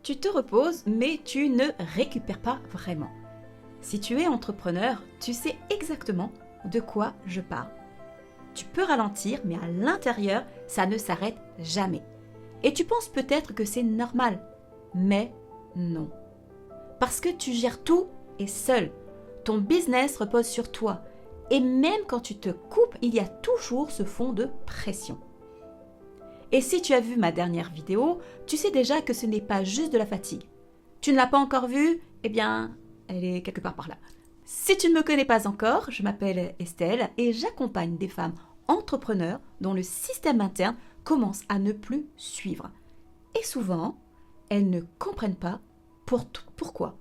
Tu te reposes, mais tu ne récupères pas vraiment. Si tu es entrepreneur, tu sais exactement de quoi je parle. Tu peux ralentir, mais à l'intérieur, ça ne s'arrête jamais. Et tu penses peut-être que c'est normal, mais non. Parce que tu gères tout et seul. Ton business repose sur toi. Et même quand tu te coupes, il y a toujours ce fond de pression. Et si tu as vu ma dernière vidéo, tu sais déjà que ce n'est pas juste de la fatigue. Tu ne l'as pas encore vue? Eh bien, elle est quelque part par là. Si tu ne me connais pas encore, je m'appelle Estelle et j'accompagne des femmes entrepreneurs dont le système interne commence à ne plus suivre. Et souvent, elles ne comprennent pas pourquoi.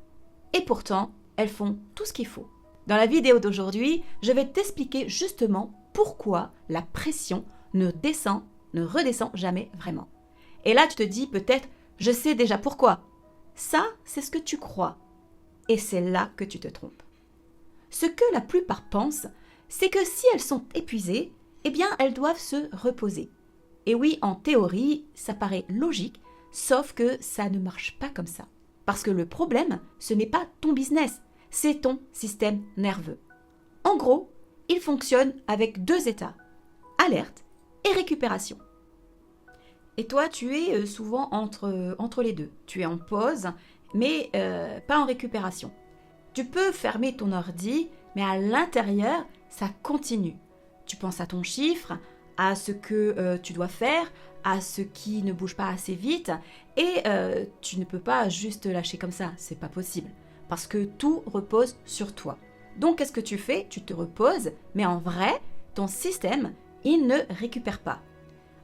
Et pourtant, elles font tout ce qu'il faut. Dans la vidéo d'aujourd'hui, je vais t'expliquer justement pourquoi la pression ne redescend jamais vraiment. Et là, tu te dis peut-être, je sais déjà pourquoi. Ça, c'est ce que tu crois. Et c'est là que tu te trompes. Ce que la plupart pensent, c'est que si elles sont épuisées, eh bien, elles doivent se reposer. Et oui, en théorie, ça paraît logique, sauf que ça ne marche pas comme ça. Parce que le problème, ce n'est pas ton business, c'est ton système nerveux. En gros, il fonctionne avec 2 états, alerte et récupération. Et toi, tu es souvent entre les deux. Tu es en pause, mais pas en récupération. Tu peux fermer ton ordi, mais à l'intérieur, ça continue. Tu penses à ton chiffre, à ce que tu dois faire, à ce qui ne bouge pas assez vite, et tu ne peux pas juste lâcher comme ça, c'est pas possible. Parce que tout repose sur toi. Donc, qu'est-ce que tu fais? Tu te reposes, mais en vrai, ton système, il ne récupère pas.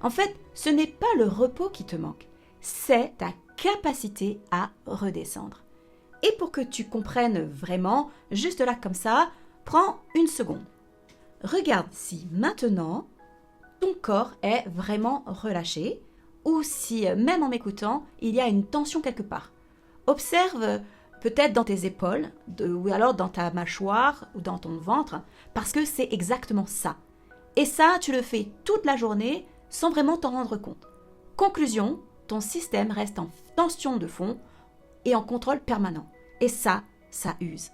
En fait, ce n'est pas le repos qui te manque, c'est ta capacité à redescendre. Et pour que tu comprennes vraiment, juste là comme ça, prends une seconde. Regarde si maintenant, ton corps est vraiment relâché ou si, même en m'écoutant, il y a une tension quelque part. Observe peut-être dans tes épaules ou alors dans ta mâchoire ou dans ton ventre parce que c'est exactement ça. Et ça, tu le fais toute la journée sans vraiment t'en rendre compte. Conclusion, ton système reste en tension de fond et en contrôle permanent. Et ça use.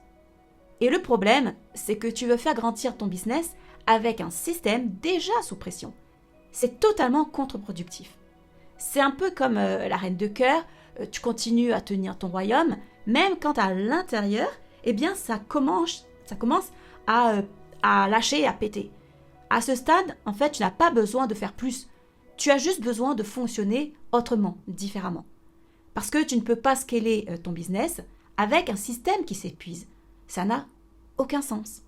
Et le problème, c'est que tu veux faire grandir ton business avec un système déjà sous pression. C'est totalement contre-productif. C'est un peu comme la reine de cœur, tu continues à tenir ton royaume, même quand à l'intérieur, eh bien ça commence à lâcher, à péter. À ce stade, en fait, tu n'as pas besoin de faire plus. Tu as juste besoin de fonctionner autrement, différemment. Parce que tu ne peux pas scaler ton business avec un système qui s'épuise. Ça n'a aucun sens.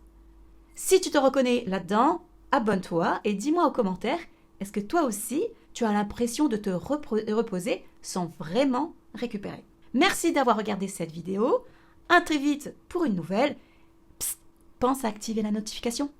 Si tu te reconnais là-dedans, abonne-toi et dis-moi en commentaire, est-ce que toi aussi, tu as l'impression de te reposer sans vraiment récupérer? Merci d'avoir regardé cette vidéo. À très vite pour une nouvelle. Psst, pense à activer la notification.